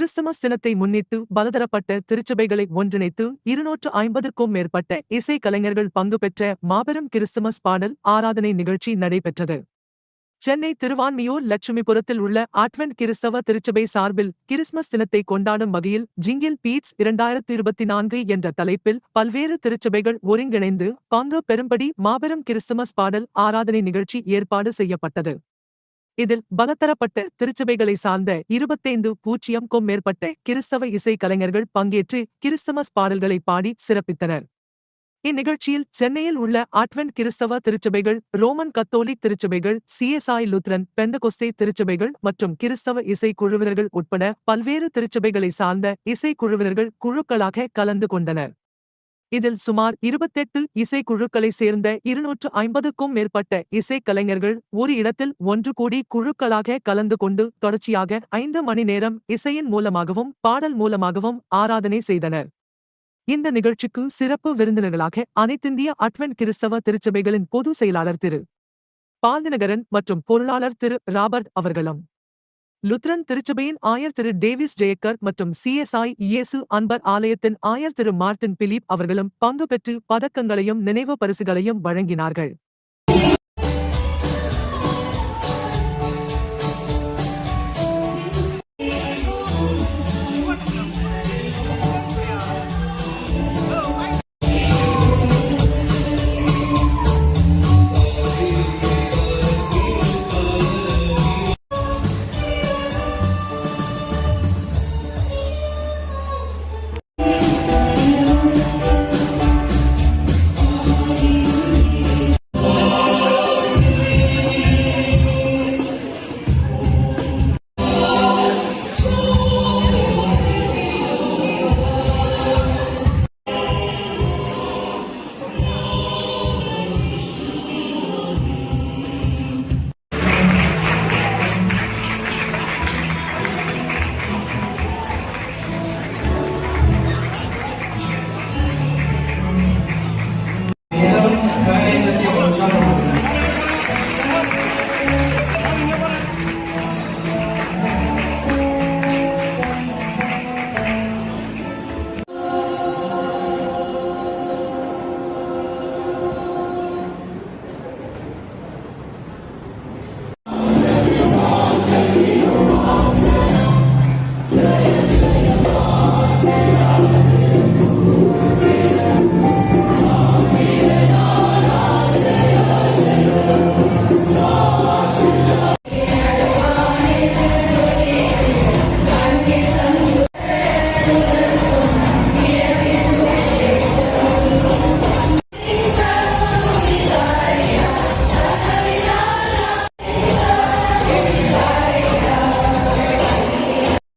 Christmas தினத்தை முன்னிட்டு பலதரப்பட்ட திருச்சபைகளை ஒன்றிணைத்து 250க்கும் மேற்பட்ட இசை கலைஞர்கள் பங்கு பெற்ற மாபெரும் கிறிஸ்துமஸ் பாடல் ஆராதனை நிகழ்ச்சி நடைபெற்றது. சென்னை திருவான்மியூர் லட்சுமிபுரத்தில் உள்ள அட்வென்ட் கிறிஸ்தவ திருச்சபை சார்பில் கிறிஸ்துமஸ் தினத்தை கொண்டாடும் வகையில் ஜிங்கிள் பீட்ஸ் 2024 என்ற தலைப்பில் பல்வேறு திருச்சபைகள் ஒருங்கிணைந்து பங்கு பெறும்படி மாபெரும் கிறிஸ்துமஸ் பாடல் ஆராதனை நிகழ்ச்சி ஏற்பாடு செய்யப்பட்டது. இதில் பலதரப்பட்ட திருச்சபைகளை சார்ந்த 25,000க்கும் மேற்பட்ட கிறிஸ்தவ இசை கலைஞர்கள் பங்கேற்று கிறிஸ்துமஸ் பாடல்களை பாடி சிறப்பித்தனர். இந்நிகழ்ச்சியில் சென்னையில் உள்ள அட்வென்ட் கிறிஸ்தவ திருச்சபைகள், ரோமன் கத்தோலிக் திருச்சபைகள், CSI லூத்ரன் பெந்தகொஸ்தே திருச்சபைகள் மற்றும் கிறிஸ்தவ இசை குழுவினர்கள் உட்பட பல்வேறு திருச்சபைகளை சார்ந்த இசை குழுவினர்கள் குழுக்களாக கலந்து கொண்டனர். இதில் சுமார் 28 இசைக்குழுக்களை சேர்ந்த 250க்கும் மேற்பட்ட இசை கலைஞர்கள் ஒரு இடத்தில் ஒன்று கூடி குழுக்களாக கலந்து கொண்டு தொடர்ச்சியாக 5 மணி நேரம் இசையின் மூலமாகவும் பாடல் மூலமாகவும் ஆராதனை செய்தனர். இந்த நிகழ்ச்சிக்கு சிறப்பு விருந்தினர்களாக அனைத்திந்திய அட்வென்ட் கிறிஸ்தவ திருச்சபைகளின் பொது செயலாளர் திரு பால்தினகரன் மற்றும் பொருளாளர் திரு ராபர்ட் அவர்களும், லுத்ரன் திருச்சபையின் ஆயர் திரு டேவிஸ் ஜெயக்கர் மற்றும் CSI இயேசு அன்பர் ஆலயத்தின் ஆயர் திரு மார்ட்டின் பிலிப் அவர்களும் பங்கு பெற்று பதக்கங்களையும் நினைவு பரிசுகளையும் வழங்கினார்கள்.